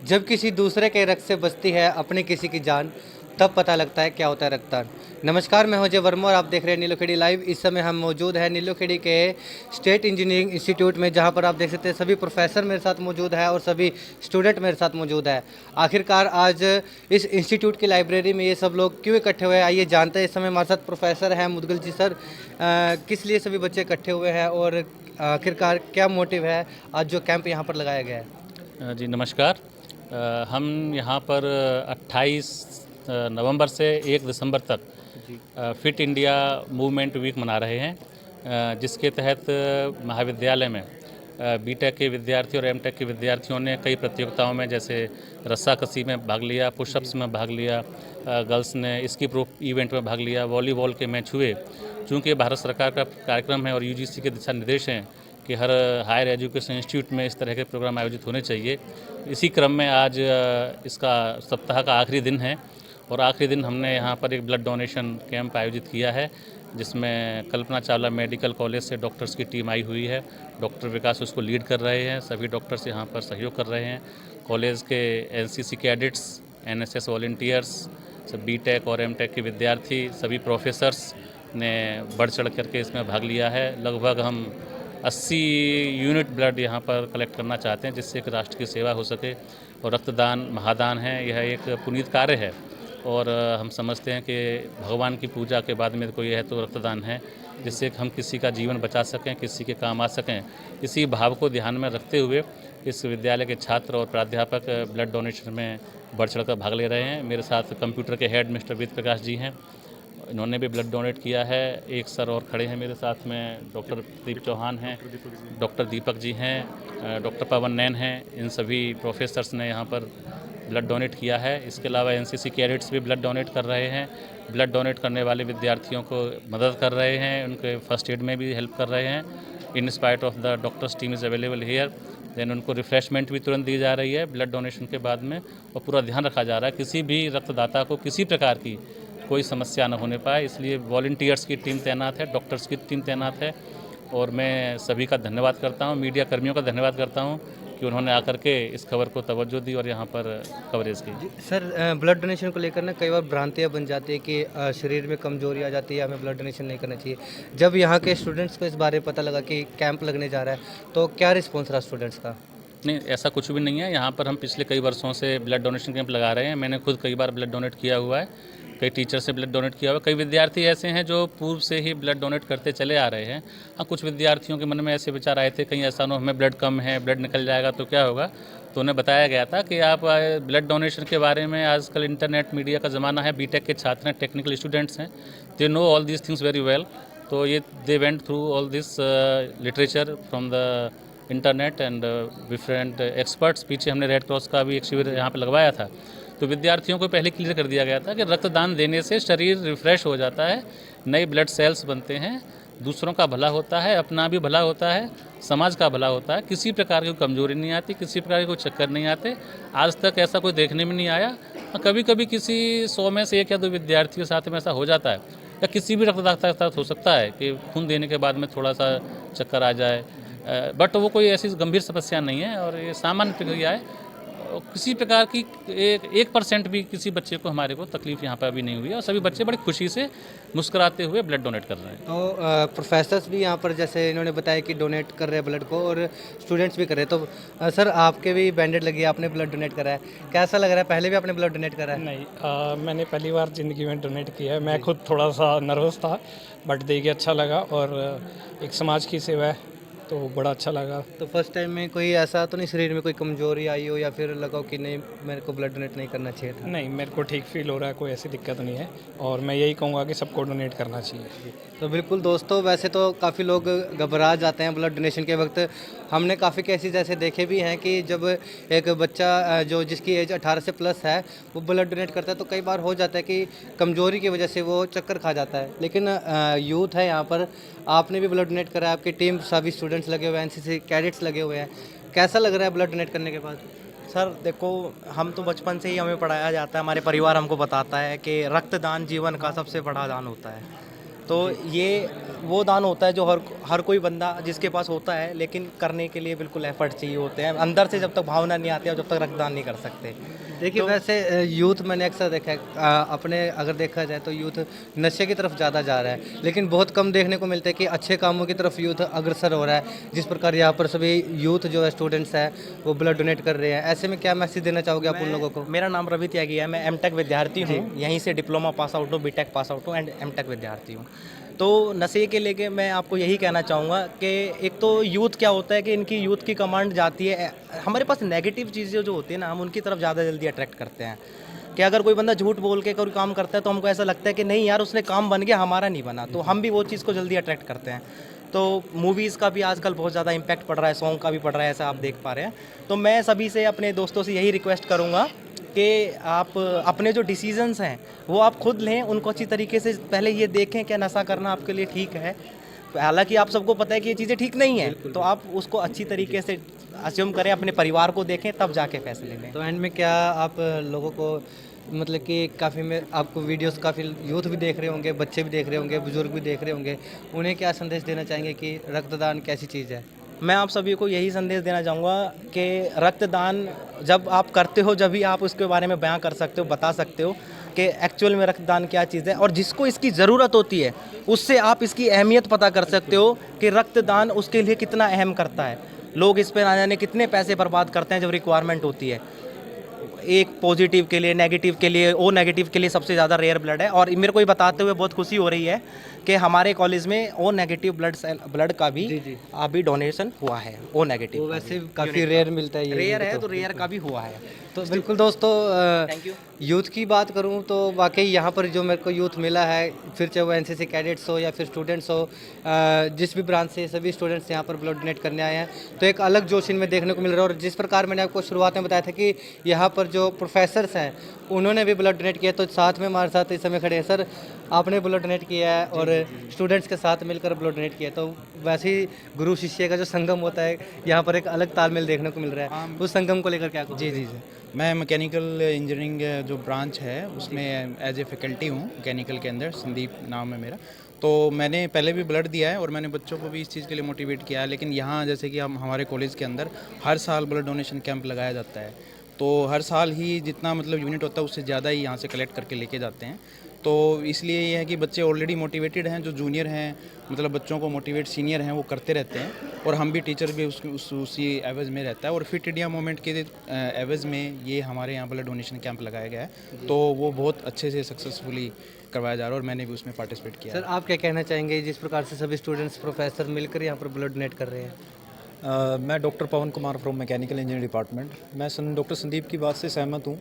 जब किसी दूसरे के रक्त से बचती है अपनी किसी की जान, तब पता लगता है क्या होता है रक्तदान। नमस्कार, मैं हूं अजय वर्मा और आप देख रहे हैं नीलोखेड़ी लाइव। इस समय हम मौजूद हैं नीलोखेड़ी के स्टेट इंजीनियरिंग इंस्टीट्यूट में, जहां पर आप देख सकते हैं सभी प्रोफेसर मेरे साथ मौजूद है और सभी स्टूडेंट मेरे साथ मौजूद है। आखिरकार आज इस इंस्टीट्यूट की लाइब्रेरी में ये सब लोग क्यों इकट्ठे हुए हैं, आइए जानते हैं। इस समय हमारे साथ प्रोफेसर हैं मुदगल जी सर। किस लिए सभी बच्चे इकट्ठे हुए हैं और आखिरकार क्या मोटिव है आज जो कैंप यहाँ पर लगाया गया है। जी नमस्कार। हम यहाँ पर 28 नवंबर से 1 दिसंबर तक फिट इंडिया मूवमेंट वीक मना रहे हैं, जिसके तहत महाविद्यालय में बीटेक के विद्यार्थी और एमटेक के विद्यार्थियों ने कई प्रतियोगिताओं में, जैसे रस्साकसी में भाग लिया, पुशअप्स में भाग लिया, गर्ल्स ने स्किप रोप इवेंट में भाग लिया, वॉलीबॉल के मैच हुए। चूँकि भारत सरकार का कार्यक्रम है और यूजीसी के दिशा निर्देश हैं कि हर हायर एजुकेशन इंस्टीट्यूट में इस तरह के प्रोग्राम आयोजित होने चाहिए। इसी क्रम में आज इसका सप्ताह का आखिरी दिन है और आखिरी दिन हमने यहाँ पर एक ब्लड डोनेशन कैंप आयोजित किया है, जिसमें कल्पना चावला मेडिकल कॉलेज से डॉक्टर्स की टीम आई हुई है। डॉक्टर विकास उसको लीड कर रहे हैं, सभी डॉक्टर्स यहाँ पर सहयोग कर रहे हैं। कॉलेज के एनसीसी कैडेट्स, एनएसएस वॉलंटियर्स, सब बीटेक और एमटेक के विद्यार्थी, सभी प्रोफेसर्स ने बढ़ चढ़ करके इसमें भाग लिया है। लगभग हम 80 यूनिट ब्लड यहाँ पर कलेक्ट करना चाहते हैं, जिससे कि राष्ट्र की सेवा हो सके। और रक्तदान महादान है, यह एक पुनीत कार्य है और हम समझते हैं कि भगवान की पूजा के बाद में कोई है तो रक्तदान है, जिससे कि हम किसी का जीवन बचा सकें, किसी के काम आ सकें। इसी भाव को ध्यान में रखते हुए इस विद्यालय के छात्र और प्राध्यापक ब्लड डोनेशन में बढ़ चढ़ कर भाग ले रहे हैं। मेरे साथ कंप्यूटर के हेड मिस्टर वेद प्रकाश जी हैं, इन्होंने भी ब्लड डोनेट किया है। एक सर और खड़े हैं मेरे साथ में, डॉक्टर प्रदीप चौहान हैं, डॉक्टर दीपक जी हैं, डॉक्टर पवन नैन हैं। इन सभी प्रोफेसर्स ने यहाँ पर ब्लड डोनेट किया है। इसके अलावा एनसीसी कैडेट्स भी ब्लड डोनेट कर रहे हैं। ब्लड डोनेट करने वाले विद्यार्थियों को मदद कर रहे हैं, उनके फर्स्ट एड में भी हेल्प कर रहे हैं। In spite of the doctors team is available here. Then उनको रिफ्रेशमेंट भी तुरंत दी जा रही है ब्लड डोनेशन के बाद में, और पूरा ध्यान रखा जा रहा है किसी भी रक्तदाता को किसी प्रकार की कोई समस्या न होने पाए। इसलिए वॉलंटियर्स की टीम तैनात है, डॉक्टर्स की टीम तैनात है। और मैं सभी का धन्यवाद करता हूँ, मीडिया कर्मियों का धन्यवाद करता हूँ कि उन्होंने आकर के इस खबर को तवज्जो दी और यहाँ पर कवरेज की। सर, ब्लड डोनेशन को लेकर ना कई बार भ्रांतियाँ बन जाती है कि शरीर में कमजोरी आ जाती है, हमें ब्लड डोनेशन नहीं करना चाहिए। जब यहाँ के स्टूडेंट्स को इस बारे में पता लगा कि कैंप लगने जा रहा है, तो क्या रिस्पॉन्स रहा स्टूडेंट्स का? नहीं, ऐसा कुछ भी नहीं है। यहाँ पर हम पिछले कई वर्षों से ब्लड डोनेशन कैंप लगा रहे हैं। मैंने खुद कई बार ब्लड डोनेट किया हुआ है, कई टीचर से ब्लड डोनेट किया हुआ है। कई विद्यार्थी ऐसे हैं जो पूर्व से ही ब्लड डोनेट करते चले आ रहे हैं। हाँ, कुछ विद्यार्थियों के मन में ऐसे विचार आए थे, कहीं ऐसा ना हो हमें ब्लड कम है, ब्लड निकल जाएगा तो क्या होगा। तो उन्हें बताया गया था कि आप ब्लड डोनेशन के बारे में, आजकल इंटरनेट मीडिया का ज़माना है, बीटेक के छात्र हैं, टेक्निकल स्टूडेंट्स हैं, they know all these things very well. तो ये they went through all this literature from the internet and different experts. पीछे हमने रेड क्रॉस का भी एक शिविर यहाँ पे लगवाया था। तो विद्यार्थियों को पहले क्लियर कर दिया गया था कि रक्तदान देने से शरीर रिफ़्रेश हो जाता है, नए ब्लड सेल्स बनते हैं, दूसरों का भला होता है, अपना भी भला होता है, समाज का भला होता है। किसी प्रकार की कमजोरी नहीं आती, किसी प्रकार के कोई चक्कर नहीं आते। आज तक ऐसा कोई देखने में नहीं आया। कभी कभी किसी 100 में से 1 या 2 विद्यार्थियों के साथ में ऐसा हो जाता है, या किसी भी रक्तदाता के साथ हो सकता है कि खून देने के बाद में थोड़ा सा चक्कर आ जाए, बट वो कोई ऐसी गंभीर समस्या नहीं है और ये सामान्य प्रक्रिया है। और किसी प्रकार की 1% भी किसी बच्चे को, हमारे को तकलीफ यहाँ पर अभी नहीं हुई है और सभी बच्चे बड़ी खुशी से मुस्कुराते हुए ब्लड डोनेट कर रहे हैं। तो प्रोफेसर्स भी यहाँ पर, जैसे इन्होंने बताया कि डोनेट कर रहे हैं ब्लड को, और स्टूडेंट्स भी कर रहे हैं। तो सर, आपके भी बैंडेड लगी है, आपने ब्लड डोनेट करा है, कैसा लग रहा है? पहले भी आपने ब्लड डोनेट करा है? नहीं, मैंने पहली बार ज़िंदगी में डोनेट किया है। मैं खुद थोड़ा सा नर्वस था, बट देखिए अच्छा लगा और एक समाज की सेवा है तो बड़ा अच्छा लगा। तो फर्स्ट टाइम में कोई ऐसा तो नहीं शरीर में कोई कमजोरी आई हो, या फिर लगा हो कि नहीं मेरे को ब्लड डोनेट नहीं करना चाहिए था? नहीं, मेरे को ठीक फील हो रहा है, कोई ऐसी दिक्कत नहीं है और मैं यही कहूँगा कि सबको डोनेट करना चाहिए। तो बिल्कुल दोस्तों, वैसे तो काफ़ी लोग घबरा जाते हैं ब्लड डोनेशन के वक्त। हमने काफ़ी केसेस ऐसे देखे भी हैं कि जब एक बच्चा जो जिसकी एज 18 से प्लस है वो ब्लड डोनेट करता है, तो कई बार हो जाता है कि कमज़ोरी की वजह से वो चक्कर खा जाता है। लेकिन यूथ है यहाँ पर, आपने भी ब्लड डोनेट करा है, आपकी टीम सभी स्टूडेंट्स लगे हुए हैं, एनसीसी कैडेट्स लगे हुए हैं। कैसा लग रहा है ब्लड डोनेट करने के बाद? सर देखो, हम तो बचपन से ही हमें पढ़ाया जाता है, हमारे परिवार हमको बताता है कि रक्तदान जीवन का सबसे बड़ा दान होता है। तो ये वो दान होता है जो हर कोई बंदा जिसके पास होता है, लेकिन करने के लिए बिल्कुल एफर्ट चाहिए होते हैं अंदर से। जब तक भावना नहीं आती है, जब तक रक्तदान नहीं कर सकते। देखिए वैसे यूथ मैंने अक्सर देखा है अपने अगर देखा जाए तो यूथ नशे की तरफ ज़्यादा जा रहा है, लेकिन बहुत कम देखने को मिलता है कि अच्छे कामों की तरफ यूथ अग्रसर हो रहा है। जिस प्रकार यहाँ पर सभी यूथ जो है स्टूडेंट्स हैं वो ब्लड डोनेट कर रहे हैं, ऐसे में क्या मैसेज देना चाहोगे आप उन लोगों को? मेरा नाम रवि त्यागी है, मैं एमटेक विद्यार्थी हूँ, यहीं से डिप्लोमा पास आउट हूँ, बीटेक पास आउट हूँ एंड एमटेक विद्यार्थी हूँ। तो नशे के लेके मैं आपको यही कहना चाहूँगा कि एक तो यूथ क्या होता है कि इनकी यूथ की कमांड जाती है, हमारे पास नेगेटिव चीज़ें जो होती है ना, हम उनकी तरफ ज़्यादा जल्दी अट्रैक्ट करते हैं। कि अगर कोई बंदा झूठ बोल के कोई काम करता है तो हमको ऐसा लगता है कि नहीं यार, उसने काम बन गया, हमारा नहीं बना, तो हम भी वो चीज़ को जल्दी अट्रैक्ट करते हैं। तो मूवीज़ का भी आजकल बहुत ज़्यादा इम्पैक्ट पड़ रहा है, सॉन्ग का भी पड़ रहा है, ऐसा आप देख पा रहे हैं। तो मैं सभी से, अपने दोस्तों से यही रिक्वेस्ट करूँगा कि आप अपने जो डिसीजंस हैं वो आप खुद लें, उनको अच्छी तरीके से पहले ये देखें क्या नशा करना आपके लिए ठीक है। हालांकि आप सबको पता है कि ये चीज़ें ठीक नहीं है, तो आप उसको अच्छी तरीके से अस्यूम करें, अपने परिवार को देखें, तब जाके फैसले लें। तो एंड में क्या आप लोगों को मतलब कि काफ़ी में आपको वीडियोस काफ़ी यूथ भी देख रहे होंगे, बच्चे भी देख रहे होंगे, बुजुर्ग भी देख रहे होंगे, उन्हें क्या संदेश देना चाहेंगे कि रक्तदान कैसी चीज़ है? मैं आप सभी को यही संदेश देना चाहूँगा कि रक्तदान जब आप करते हो, जब भी आप उसके बारे में बयां कर सकते हो, बता सकते हो कि एक्चुअल में रक्तदान क्या चीज़ है, और जिसको इसकी ज़रूरत होती है उससे आप इसकी अहमियत पता कर सकते हो कि रक्तदान उसके लिए कितना अहम करता है। लोग इस पर ना जाने कितने पैसे बर्बाद करते हैं जब रिक्वायरमेंट होती है। एक पॉजिटिव के लिए, नेगेटिव के लिए, ओ नेगेटिव के लिए सबसे ज़्यादा रेयर ब्लड है। और मेरे को ये बताते हुए बहुत खुशी हो रही है कि हमारे कॉलेज में ओ नेगेटिव ब्लड का भी अभी डोनेशन हुआ है। ओ नेगेटिव वो वैसे काफ़ी रेयर मिलता है, ये रेयर है, तो रेयर का भी हुआ है। तो बिल्कुल दोस्तों, थैंक यू। यूथ की बात करूं तो वाकई यहाँ पर जो मेरे को यूथ मिला है, फिर चाहे वो एनसीसी कैडेट्स हो या फिर स्टूडेंट्स हो, जिस भी ब्रांच से सभी स्टूडेंट्स यहाँ पर ब्लड डोनेट करने आए हैं, तो एक अलग जोश इनमें देखने को मिल रहा है। और जिस प्रकार मैंने आपको शुरुआत में बताया था कि यहाँ पर जो प्रोफेसर्स हैं उन्होंने भी ब्लड डोनेट किया, तो साथ में हमारे साथ इस समय खड़े हैं सर, आपने ब्लड डोनेट किया है और स्टूडेंट्स के साथ मिलकर ब्लड डोनेट किया, तो वैसे ही गुरु शिष्य का जो संगम होता है यहाँ पर एक अलग तालमेल देखने को मिल रहा है, उस संगम को लेकर क्या कहोगे? जी। मैं मैकेनिकल इंजीनियरिंग जो ब्रांच है उसमें एज ए फैकल्टी हूँ, मैकेनिकल के अंदर, संदीप नाम है मेरा। तो मैंने पहले भी ब्लड दिया है और मैंने बच्चों को भी इस चीज़ के लिए मोटिवेट किया है। लेकिन यहाँ जैसे कि हम हमारे कॉलेज के अंदर हर साल ब्लड डोनेशन कैंप लगाया जाता है, तो हर साल ही जितना मतलब यूनिट होता है उससे ज़्यादा ही यहाँ से कलेक्ट करके लेके जाते हैं। तो इसलिए ये है कि बच्चे ऑलरेडी मोटिवेटेड हैं, जो जूनियर हैं मतलब बच्चों को मोटिवेट सीनियर हैं वो करते रहते हैं, और हम भी टीचर भी उसी एवज में रहता है। और फिट इंडिया मूवमेंट के एवज में ये हमारे यहाँ ब्लड डोनेशन कैंप लगाया गया है, तो वो बहुत अच्छे से सक्सेसफुली करवाया जा रहा है और मैंने भी उसमें पार्टिसिपेट किया। सर आप क्या कहना चाहेंगे जिस प्रकार से सभी स्टूडेंट्स प्रोफेसर मिलकर यहाँ पर ब्लड डोनेट कर रहे हैं? मैं doctor Pawan Kumar from mechanical engineering department. मैं डॉक्टर संदीप की बात से सहमत हूँ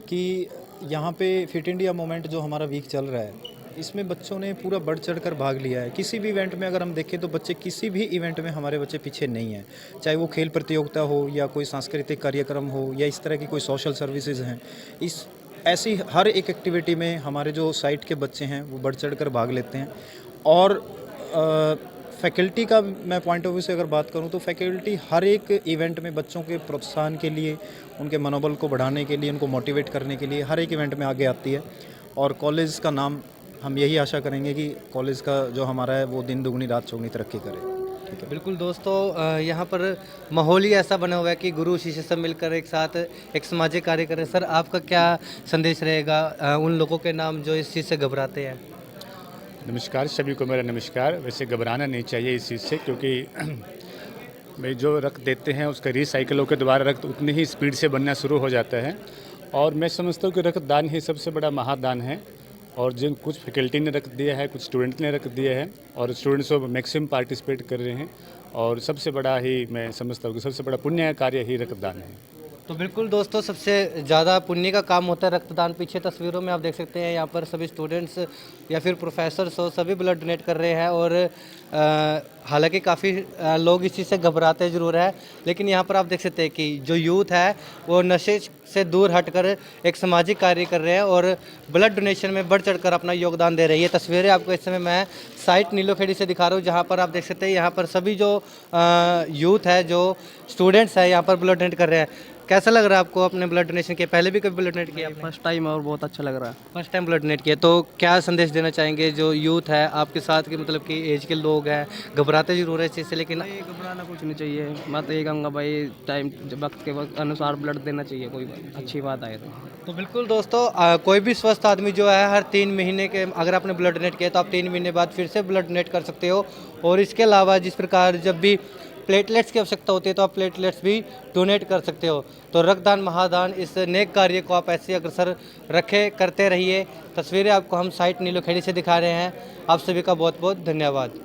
कि यहाँ पे फिट इंडिया मूवमेंट जो हमारा वीक चल रहा है, इसमें बच्चों ने पूरा बढ़ चढ़कर भाग लिया है। किसी भी इवेंट में अगर हम देखें तो बच्चे किसी भी इवेंट में हमारे बच्चे पीछे नहीं हैं, चाहे वो खेल प्रतियोगिता हो या कोई सांस्कृतिक कार्यक्रम हो या इस तरह की कोई सोशल सर्विसेज हैं। इस ऐसी हर एक एक्टिविटी में हमारे जो साइट के बच्चे हैं वो बढ़ चढ़कर भाग लेते हैं। और फैकल्टी का मैं पॉइंट ऑफ व्यू से अगर बात करूं तो फैकल्टी हर एक इवेंट में बच्चों के प्रोत्साहन के लिए, उनके मनोबल को बढ़ाने के लिए, उनको मोटिवेट करने के लिए हर एक इवेंट में आगे आती है। और कॉलेज का नाम हम यही आशा करेंगे कि कॉलेज का जो हमारा है वो दिन दुगनी रात चौगुनी तरक्की करे। ठीक है, बिल्कुल दोस्तों, यहाँ पर माहौल ही ऐसा बना हुआ है कि गुरु शिष्य सब मिलकर एक साथ एक सामाजिक कार्य करें। सर आपका क्या संदेश रहेगा उन लोगों के नाम जो इस चीज़ से घबराते हैं? नमस्कार, सभी को मेरा नमस्कार। वैसे घबराना नहीं चाहिए इस चीज़ से, क्योंकि भाई जो रक्त देते हैं उसका रिसाइकिलों के द्वारा रक्त उतनी ही स्पीड से बनना शुरू हो जाता है। और मैं समझता हूँ कि रक्तदान ही सबसे बड़ा महादान है। और जिन कुछ फैकल्टी ने रक्त दिया है, कुछ स्टूडेंट ने रक्त दिया है, और स्टूडेंट्स मैक्सिमम पार्टिसिपेट कर रहे हैं। और सबसे बड़ा ही मैं समझता हूँ कि सबसे बड़ा पुण्य कार्य ही रक्तदान है। तो बिल्कुल दोस्तों, सबसे ज़्यादा पुण्य का काम होता है रक्तदान। पीछे तस्वीरों में आप देख सकते हैं यहाँ पर सभी स्टूडेंट्स या फिर प्रोफेसर्स हो, सभी ब्लड डोनेट कर रहे हैं। और हालांकि काफ़ी लोग इस चीज़ से घबराते ज़रूर है, लेकिन यहाँ पर आप देख सकते हैं कि जो यूथ है वो नशे से दूर हटकर एक सामाजिक कार्य कर रहे हैं और ब्लड डोनेशन में बढ़ चढ़कर अपना योगदान दे रहे हैं। ये तस्वीरें आपको इस समय मैं साइट नीलोखेड़ी से दिखा रहा हूँ, जहाँ पर आप देख सकते हैं यहाँ पर सभी जो यूथ है, जो स्टूडेंट्स हैं, यहाँ पर ब्लड डोनेट कर रहे हैं। कैसा लग रहा है आपको अपने ब्लड डोनेशन के? पहले भी कभी ब्लड डोनेट किया आपने? फर्स्ट टाइम और बहुत अच्छा लग रहा है। फर्स्ट टाइम ब्लड डोनेट किया, तो क्या संदेश देना चाहेंगे जो यूथ है आपके साथ के, मतलब कि एज के लोग हैं, घबराते जरूर है इस चीज़ से, लेकिन भाई घबराना कुछ नहीं चाहिए। मैं तो ये कहूँगा भाई टाइम वक्त के वक्त अनुसार ब्लड देना चाहिए, कोई अच्छी बात आए तो। बिल्कुल दोस्तों, कोई भी स्वस्थ आदमी जो है हर 3 महीने के, अगर आपने ब्लड डोनेट किया तो आप 3 महीने बाद फिर से ब्लड डोनेट कर सकते हो। और इसके अलावा जिस प्रकार जब भी प्लेटलेट्स की आवश्यकता होती है तो आप प्लेटलेट्स भी डोनेट कर सकते हो। तो रक्तदान महादान, इस नेक कार्य को आप ऐसे अग्रसर करते रहिए। तस्वीरें आपको हम साइट नीलोखेड़ी से दिखा रहे हैं। आप सभी का बहुत बहुत धन्यवाद।